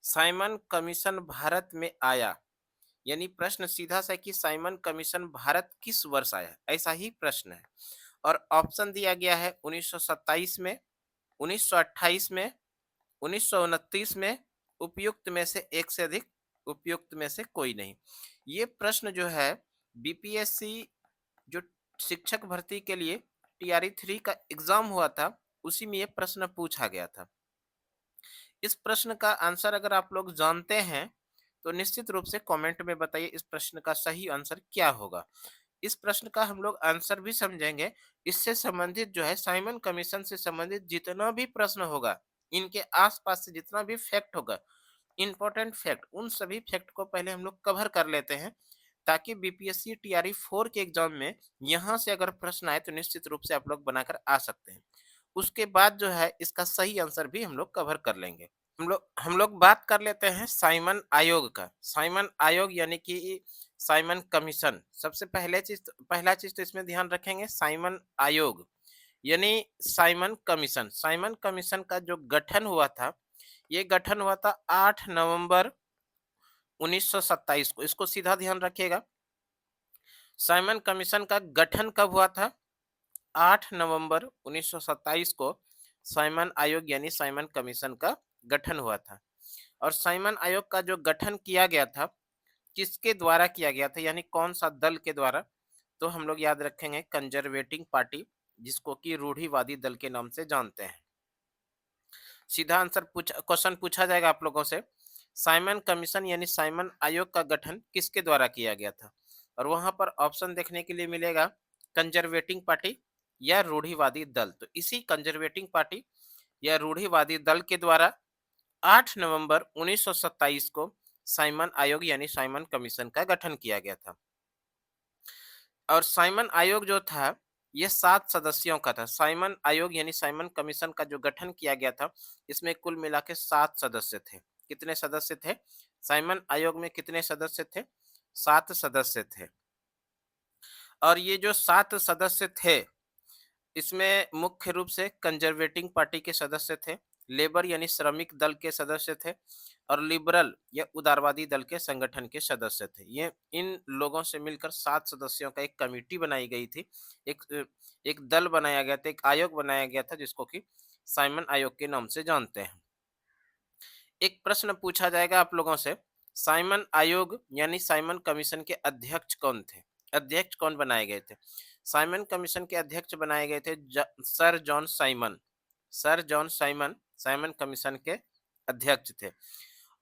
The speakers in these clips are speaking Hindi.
साइमन कमीशन भारत में आया, यानी प्रश्न सीधा सा है कि साइमन कमीशन भारत किस वर्ष आया, ऐसा ही प्रश्न है। और ऑप्शन दिया गया है 1927 में, 1928 में, 1929 में, उपयुक्त में से एक से अधिक, उपयुक्त में से कोई नहीं। ये प्रश्न जो है बीपीएससी जो शिक्षक भर्ती के लिए टीआरई 3 का एग्जाम हुआ था, उसी में ये प्रश्न पूछा गया था। इस प्रश्न का आंसर अगर आप लोग जानते हैं तो निश्चित रूप से कमेंट में बताइए इस प्रश्न का सही आंसर क्या होगा। इस प्रश्न का हम लोग आंसर भी समझेंगे। इससे संबंधित जो है साइमन कमीशन से संबंधित जितना भी प्रश्न होगा, इनके आसपास से जितना भी फैक्ट होगा, इंपॉर्टेंट फैक्ट, उन सभी फैक्ट को पहले हम लोग कवर कर लेते हैं, ताकि बीपीएससी टीआरई 4 के एग्जाम में यहाँ से अगर प्रश्न आए तो निश्चित रूप से आप लोग बनाकर आ सकते हैं। उसके बाद जो है इसका सही आंसर भी हम लोग कवर कर लेंगे। हम लोग बात कर लेते हैं साइमन आयोग का। साइमन आयोग यानी कि साइमन कमीशन। सबसे पहला चीज तो इसमें ध्यान रखेंगे, साइमन आयोग यानी साइमन कमीशन। साइमन कमीशन का जो गठन हुआ था, ये गठन हुआ था 8 नवंबर 1927 को। इसको सीधा ध्यान रखिएगा। साइमन कमीशन का गठन कब हुआ था? 8 नवंबर 1927 को साइमन आयोग यानी साइमन कमीशन का गठन हुआ था। और साइमन आयोग का जो गठन किया गया था, किसके द्वारा किया गया था, यानी कौन सा दल के द्वारा? तो हम लोग याद रखेंगे कंजर्वेटिंग पार्टी, जिसको कि रूढ़िवादी दल के नाम से जानते हैं। सीधा आंसर क्वेश्चन पूछा जाएगा आप लोगों से, साइमन कमीशन यानी साइमन आयोग का गठन किसके द्वारा किया गया था? और वहां पर ऑप्शन देखने के लिए मिलेगा कंजर्वेटिंग पार्टी या रूढ़िवादी दल। तो इसी कंजर्वेटिंग पार्टी या रूढ़िवादी दल के द्वारा 8 नवंबर 1927 को साइमन आयोग यानी साइमन कमीशन का गठन किया गया था। और साइमन आयोग जो था, ये 7 सदस्यों का था। साइमन आयोग यानी साइमन कमीशन का जो गठन किया गया था, इसमें कुल मिला के 7 सदस्य थे। कितने सदस्य थे? साइमन आयोग में कितने सदस्य थे? 7 सदस्य थे। और ये जो 7 सदस्य थे, इसमें मुख्य रूप से कंजर्वेटिंग पार्टी के सदस्य थे, लेबर यानी श्रमिक दल के सदस्य थे, और लिबरल या उदारवादी दल के संगठन के सदस्य थे। ये इन लोगों से मिलकर 7 सदस्यों का एक कमेटी बनाई गई थी। एक दल बनाया गया था, एक आयोग बनाया गया था, जिसको कि साइमन आयोग के नाम से जानते हैं। एक प्रश्न पूछा जाएगा आप लोगों से, साइमन आयोग यानी साइमन कमीशन के अध्यक्ष कौन थे? अध्यक्ष कौन बनाए गए थे? साइमन कमीशन के अध्यक्ष बनाए गए थे sir John Simon. Sir John Simon Simon commission के अध्यक्ष थे।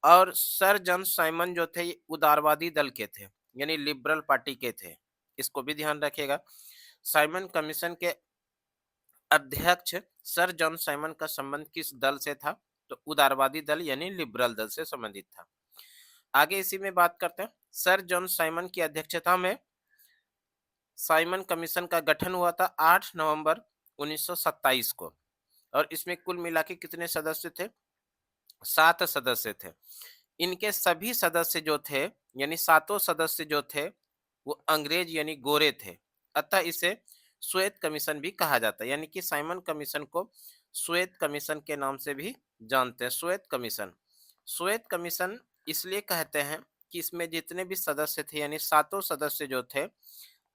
और सर जॉन साइमन जो थे, ये उदारवादी दल के थे, यानी लिबरल पार्टी के थे। इसको भी ध्यान रखिएगा। साइमन कमीशन के अध्यक्ष सर जॉन साइमन का संबंध किस दल से था? तो उदारवादी दल यानी लिबरल दल से संबंधित था। आगे इसी में बात करते हैं। सर जॉन साइमन की अध्यक्षता में साइमन कमीशन का गठन हुआ था 8 नवंबर 1927 को। और इसमें कुल मिला के कितने सदस्य थे? 7 सदस्य थे। इनके सभी सदस्य जो थे, यानी सातों सदस्य जो थे, वो अंग्रेज यानी गोरे थे। अतः इसे श्वेत कमीशन भी कहा जाता है, यानी कि साइमन कमीशन को श्वेत कमीशन के नाम से भी जानते हैं। श्वेत कमीशन, श्वेत कमीशन इसलिए कहते हैं कि इसमें जितने भी सदस्य थे, यानी सातों सदस्य जो थे,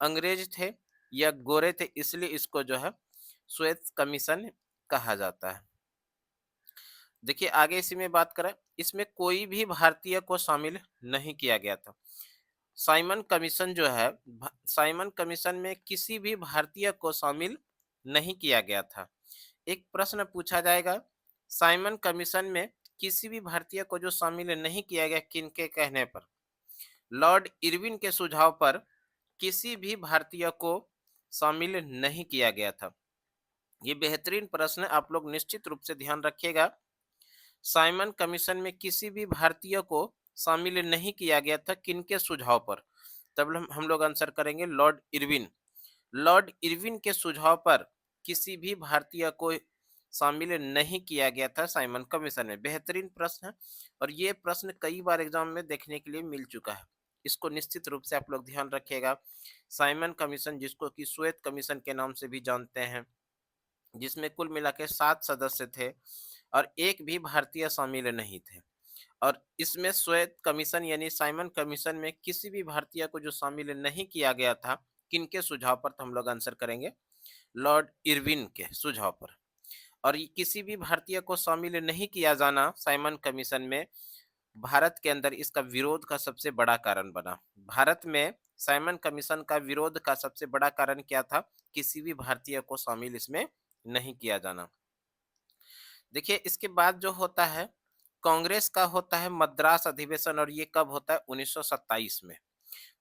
अंग्रेज थे या गोरे थे, इसलिए इसको जो है श्वेत कमीशन कहा जाता है। देखिए आगे इसी में बात करें, इसमें कोई भी भारतीय को शामिल नहीं किया गया था। साइमन कमीशन जो है, साइमन कमीशन में किसी भी भारतीय को शामिल नहीं किया गया था। एक प्रश्न पूछा जाएगा, साइमन कमीशन में किसी भी भारतीय को जो शामिल नहीं किया गया, किनके कहने पर? लॉर्ड इरविन के सुझाव पर किसी भी भारतीय को शामिल नहीं किया गया था। ये बेहतरीन प्रश्न है, आप लोग निश्चित रूप से ध्यान रखिएगा। साइमन कमीशन में किसी भी भारतीय को शामिल नहीं किया गया था, किनके सुझाव पर? तब हम लोग आंसर करेंगे लॉर्ड इरविन। लॉर्ड इरविन के सुझाव पर किसी भी भारतीय को शामिल नहीं किया गया था साइमन कमीशन में। बेहतरीन प्रश्न है, और ये प्रश्न कई बार एग्जाम में देखने के लिए मिल चुका है। इसको निश्चित रूप से आप लोग ध्यान रखिएगा। साइमन कमीशन, जिसको कि श्वेत कमीशन के नाम से भी जानते हैं, जिसमें कुल मिला के 7 सदस्य थे और एक भी भारतीय शामिल नहीं थे। और इसमें श्वेत कमीशन यानी साइमन कमीशन में किसी भी भारतीय को जो शामिल नहीं किया गया था, किनके सुझाव पर? तो हम लोग आंसर करेंगे लॉर्ड इरविन के सुझाव पर। और ये किसी भी भारतीय को शामिल नहीं किया जाना साइमन कमीशन में भारत के अंदर इसका विरोध का सबसे बड़ा कारण बना। भारत में साइमन कमीशन का विरोध का सबसे बड़ा कारण क्या था? किसी भी भारतीय को शामिल इसमें नहीं किया जाना। देखिए इसके बाद जो होता है कांग्रेस का होता है मद्रास अधिवेशन, और ये कब होता है? 1927 में।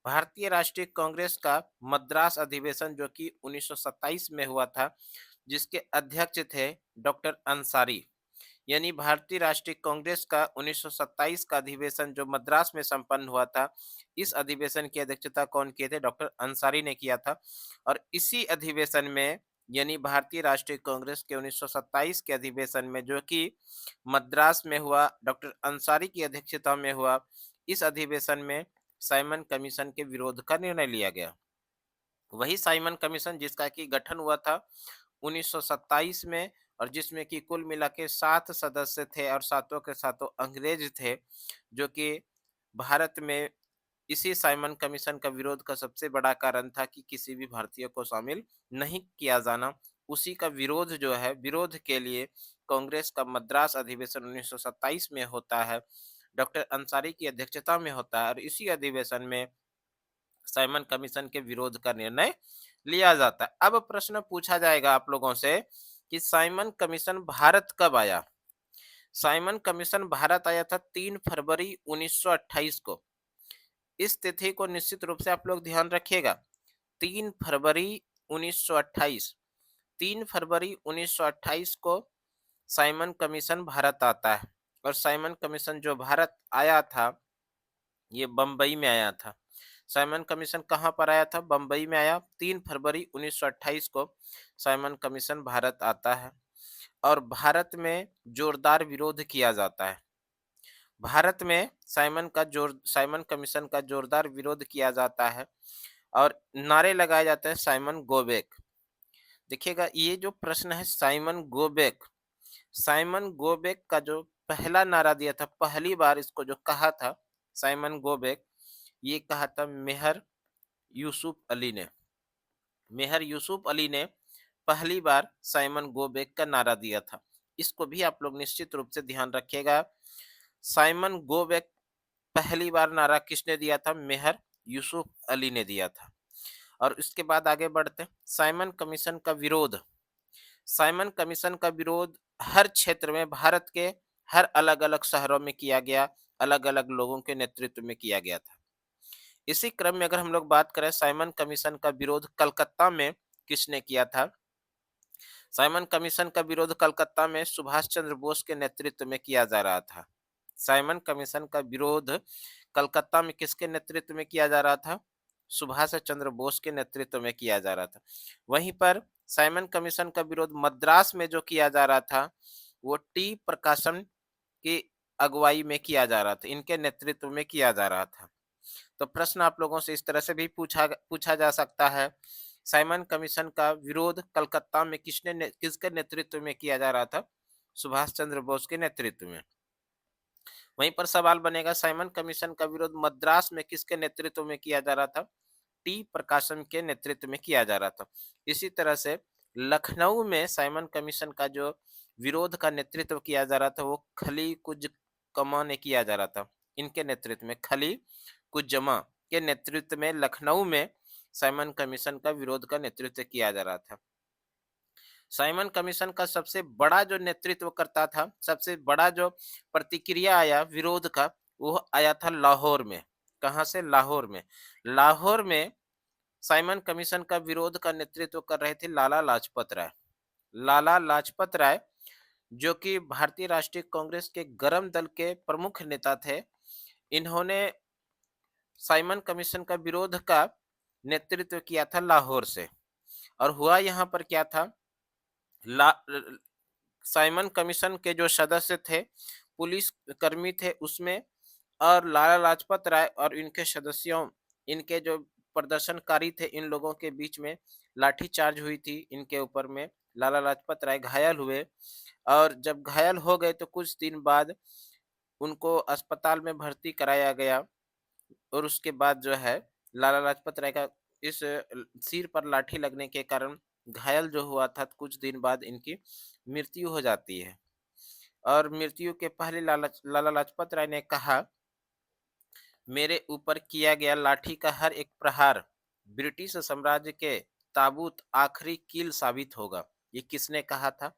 भारतीय राष्ट्रीय कांग्रेस का मद्रास अधिवेशन जो कि 1927 में हुआ था, जिसके अध्यक्ष थे डॉक्टर अंसारी। यानी भारतीय राष्ट्रीय कांग्रेस का 1927 का अधिवेशन जो मद्रास में संपन्न हुआ था, इस अधिवेशन की अध्यक्षता कौन किए थे? डॉक्टर अंसारी ने किया था। और इसी अधिवेशन में यानी भारतीय राष्ट्रीय कांग्रेस के 1927 के अधिवेशन में जो कि मद्रास में हुआ, डॉक्टर अंसारी की अध्यक्षता में हुआ, इस अधिवेशन में साइमन कमीशन के विरोध का निर्णय लिया गया। वही साइमन कमीशन जिसका कि गठन हुआ था 1927 में, और जिसमें कि कुल मिला के 7 सदस्य थे और सातों के सातों अंग्रेज थे, जो कि भारत में इसी साइमन कमीशन का विरोध का सबसे बड़ा कारण था कि किसी भी भारतीय को शामिल नहीं किया जाना। उसी का विरोध जो है, विरोध के लिए कांग्रेस का मद्रास अधिवेशन 1927 में होता है, डॉक्टर अंसारी की अध्यक्षता में होता है, और इसी अधिवेशन में साइमन कमीशन के विरोध का निर्णय लिया जाता है। अब प्रश्न पूछा जाएगा आप लोगों से कि साइमन कमीशन भारत कब आया? साइमन कमीशन भारत आया था 3 फरवरी 1928 को। इस तिथि को निश्चित रूप से आप लोग ध्यान रखिएगा। 3 फरवरी 1928, 3 फरवरी 1928 को साइमन कमीशन भारत आता है। और साइमन कमीशन जो भारत आया था, ये बम्बई में आया था। साइमन कमीशन कहाँ पर आया था? बम्बई में आया। 3 फरवरी 1928 को साइमन कमीशन भारत आता है और भारत में जोरदार विरोध किया जाता है। भारत में साइमन कमीशन का जोरदार विरोध किया जाता है और नारे लगाए जाते हैं साइमन गो बैक। देखिएगा ये जो प्रश्न है साइमन गो बैक का जो पहला नारा दिया था, पहली बार इसको जो कहा था साइमन गो बैक, ये कहा था यूसुफ अली ने। मेहर यूसुफ अली ने पहली बार साइमन गो बैक का नारा दिया था। इसको भी आप लोग निश्चित रूप से ध्यान रखिएगा। साइमन गो बैक पहली बार नारा किसने दिया था? मेहर यूसुफ अली ने दिया था। और इसके बाद आगे बढ़ते हैं। साइमन कमीशन का विरोध। साइमन कमीशन का विरोध हर क्षेत्र में भारत के हर अलग अलग शहरों में किया गया, अलग अलग लोगों के नेतृत्व में किया गया था। इसी क्रम में अगर हम लोग बात करें साइमन कमीशन का विरोध कलकत्ता में किसने किया था? साइमन कमीशन का विरोध कलकत्ता में सुभाष चंद्र बोस के नेतृत्व में किया जा रहा था। साइमन कमीशन का विरोध कलकत्ता में किसके नेतृत्व में किया जा रहा था? सुभाष चंद्र बोस के नेतृत्व में किया जा रहा था। वहीं पर साइमन कमीशन का विरोध मद्रास में जो किया जा रहा था, वो टी प्रकाशन की अगुवाई में किया जा रहा था, इनके नेतृत्व में किया जा रहा था। तो प्रश्न आप लोगों से इस तरह से भी पूछा जा सकता है, साइमन कमीशन का विरोध कलकत्ता में किसके नेतृत्व में किया जा रहा था? सुभाष चंद्र बोस के नेतृत्व में। वहीं पर सवाल बनेगा साइमन कमीशन का विरोध मद्रास में किसके नेतृत्व में किया जा रहा था? टी प्रकाशन के नेतृत्व में किया जा रहा था। इसी तरह से लखनऊ में साइमन कमीशन का जो विरोध का नेतृत्व किया जा रहा था, वो खली कुज कमा ने किया जा रहा था। इनके नेतृत्व में खली कुज्जमा के नेतृत्व में लखनऊ में साइमन कमीशन का विरोध का नेतृत्व किया जा रहा था। साइमन कमीशन का सबसे बड़ा जो नेतृत्व करता था, सबसे बड़ा जो प्रतिक्रिया आया विरोध का, वो आया था लाहौर में। कहाँ से? लाहौर में। लाहौर में साइमन कमीशन का विरोध का नेतृत्व कर रहे थे लाला लाजपत राय। लाला लाजपत राय जो कि भारतीय राष्ट्रीय कांग्रेस के गरम दल के प्रमुख नेता थे, इन्होंने साइमन कमीशन का विरोध का नेतृत्व किया था लाहौर से। और हुआ यहाँ पर क्या था, ला साइमन कमीशन के जो सदस्य थे, पुलिस कर्मी थे उसमें, और लाला लाजपत राय और इनके सदस्यों, इनके जो प्रदर्शनकारी थे, इन लोगों के बीच में लाठीचार्ज हुई थी इनके ऊपर में। लाला लाजपत राय घायल हुए, और जब घायल हो गए तो कुछ दिन बाद उनको अस्पताल में भर्ती कराया गया और उसके बाद जो है लाला लाजपत राय का इस सिर पर लाठी लगने के कारण घायल जो हुआ था, कुछ दिन बाद इनकी मृत्यु हो जाती है। और मृत्यु के पहले लाला लाला लाजपत राय ने कहा, मेरे ऊपर किया गया लाठी का हर एक प्रहार ब्रिटिश साम्राज्य के ताबूत आखिरी कील साबित होगा। ये किसने कहा था?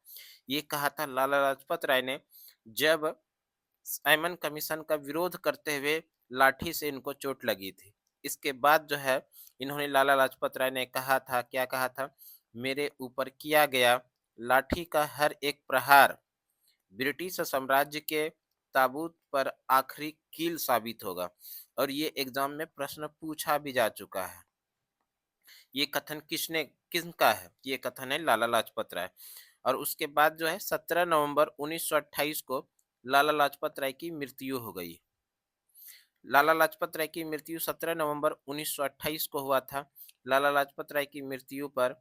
ये कहा था लाला लाजपत राय ने, जब साइमन कमीशन का विरोध करते हुए लाठी से इनको चोट लगी थी। इसके बाद जो है इन्होंने लाला लाजपत राय ने कहा था, क्या कहा था? मेरे ऊपर किया गया लाठी का हर एक प्रहार ब्रिटिश साम्राज्य के ताबूत पर आखिरी कील साबित होगा। और ये एग्जाम में प्रश्न पूछा भी जा चुका है। ये कथन किसका है? ये कथन है लाला लाजपत राय। और उसके बाद जो है 17 नवंबर 1928 को लाला लाजपत राय की मृत्यु हो गई। लाला लाजपत राय की मृत्यु 17 नवंबर 1928 को हुआ था। लाला लाजपत राय की मृत्यु पर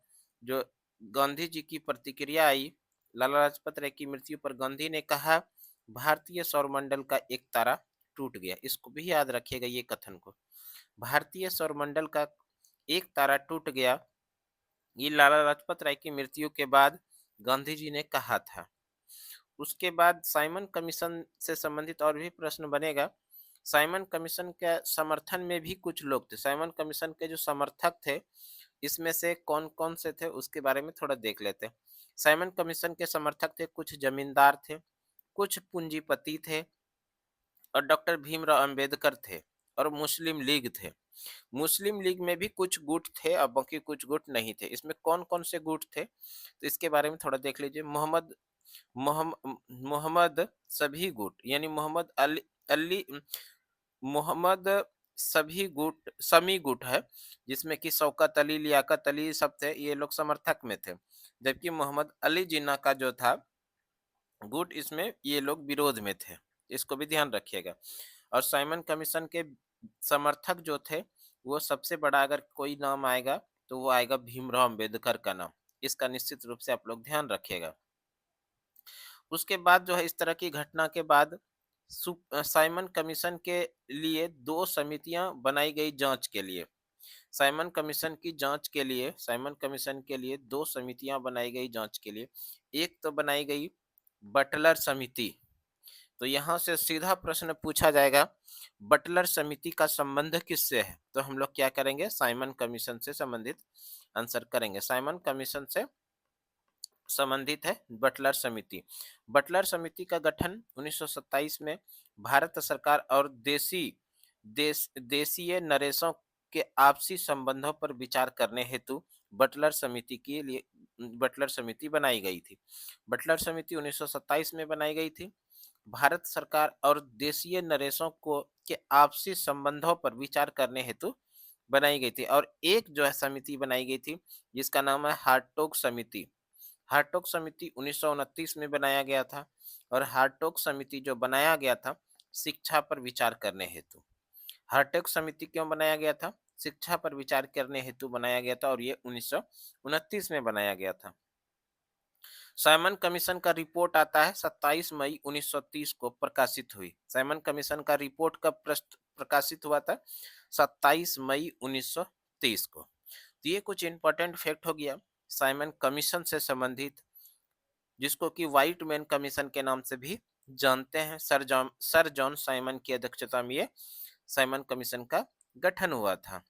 जो गांधी जी की प्रतिक्रिया आई, लाला लाजपत राय की मृत्यु पर गांधी ने कहा, भारतीय सौरमंडल का एक तारा टूट गया। इसको भी याद रखिएगा ये कथन को। भारतीय सौरमंडल का एक तारा टूट गया। ये लाला लाजपत राय की मृत्यु के बाद गांधी जी ने कहा था। उसके बाद साइमन कमीशन से संबंधित और भी प्रश्न बनेगा। साइमन कमीशन के समर्थन में भी कुछ लोग थे। साइमन कमीशन के जो समर्थक थे, इसमें से कौन कौन से थे उसके बारे में थोड़ा देख लेते हैं। साइमन कमीशन के समर्थक थे, कुछ जमींदार थे, कुछ पूंजीपति थे और डॉक्टर भीमराव अंबेडकर थे और मुस्लिम लीग थे। मुस्लिम लीग में भी कुछ गुट थे और बाकी कुछ गुट नहीं थे। इसमें कौन कौन से गुट थे तो इसके बारे में थोड़ा देख लीजिए। मोहम्मद सभी गुट, यानी अली मोहम्मद सभी गुट समी गुट है, जिसमें कि शौकत अली, लियाकत अली सब थे, ये लोग समर्थक में थे। जबकि मोहम्मद अली जिन्ना का जो था गुट, इसमें ये लोग विरोध में थे। इसको भी ध्यान रखिएगा। और साइमन कमीशन के समर्थक जो थे, वो सबसे बड़ा अगर कोई नाम आएगा तो वो आएगा भीमराव अंबेडकर का नाम। इसका निश्चित रूप से आप लोग ध्यान रखिएगा। उसके बाद जो है इस तरह की घटना के बाद साइमन कमीशन के लिए दो समितियां बनाई गई जांच के लिए। साइमन कमीशन के लिए दो समितियां बनाई गई जांच के लिए। एक तो बनाई गई बटलर समिति। तो यहाँ से सीधा प्रश्न पूछा जाएगा, बटलर समिति का संबंध किससे है? तो हम लोग क्या करेंगे? साइमन कमीशन से संबंधित आंसर करेंगे। साइमन कमीशन से संबंधित है बटलर समिति। बटलर समिति का गठन 1927 में भारत सरकार और देशीय नरेशों के आपसी संबंधों पर विचार करने हेतु बटलर समिति बनाई गई थी। बटलर समिति 1927 में बनाई गई थी। भारत सरकार और देशीय नरेशों को के आपसी संबंधों पर विचार करने हेतु बनाई गई थी। और एक जो है समिति बनाई गई थी, जिसका नाम है हार्टोग समिति। हार्टोग समिति 1929 में बनाया गया था। और हार्टोग समिति जो बनाया गया था शिक्षा पर विचार करने हेतु। हार्टोग समिति क्यों बनाया गया था? शिक्षा पर विचार करने हेतु बनाया गया था और ये 1929 में बनाया गया था। साइमन कमीशन का रिपोर्ट आता है 27 मई 1930 को प्रकाशित हुई। साइमन कमीशन का रिपोर्ट कब प्रकाशित हुआ था? 27 मई 1930 को। तो ये कुछ इंपॉर्टेंट फैक्ट हो गया साइमन कमीशन से संबंधित, जिसको कि व्हाइट मैन कमीशन के नाम से भी जानते हैं। सर जॉन साइमन की अध्यक्षता में ये साइमन कमीशन का गठन हुआ था।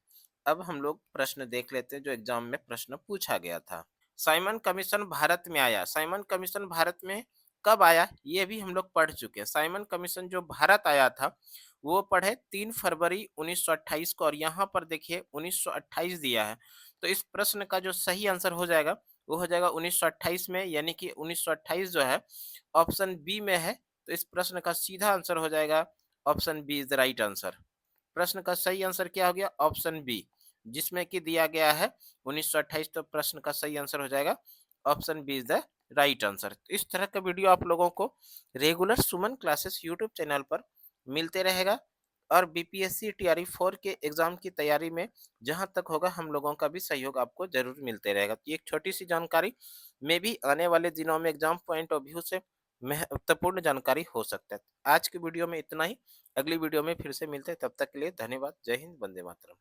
अब हम लोग प्रश्न देख लेते हैं जो एग्जाम में प्रश्न पूछा गया था। साइमन कमीशन भारत में आया। साइमन कमीशन भारत में कब आया ये भी हम लोग पढ़ चुके हैं। साइमन कमीशन जो भारत आया था वो पढ़े 3 फरवरी 1928 को। और यहाँ पर देखिए 1928 दिया है, तो इस प्रश्न का जो सही आंसर हो जाएगा वो हो जाएगा 1928 में, यानी कि 1928 जो है ऑप्शन बी में है। तो इस प्रश्न का सीधा आंसर हो जाएगा option B is the right answer. प्रश्न का सही आंसर क्या हो गया? ऑप्शन बी, जिसमें कि दिया गया है 1928। तो प्रश्न का सही आंसर हो जाएगा option B is the right answer. इस तरह का वीडियो आप लोगों को regular Suman classes YouTube channel पर मिलते रहेगा। और बीपीएससी टीआरई 4 के एग्जाम की तैयारी में जहां तक होगा हम लोगों का भी सहयोग आपको जरूर मिलते रहेगा। तो ये एक छोटी सी जानकारी, मे भी आने वाले दिनों में एग्जाम पॉइंट ऑफ व्यू से महत्वपूर्ण जानकारी हो सकता है। आज की वीडियो में इतना ही, अगली वीडियो में फिर से मिलते हैं, तब तक के लिए धन्यवाद। जय हिंद, वंदे मातरम।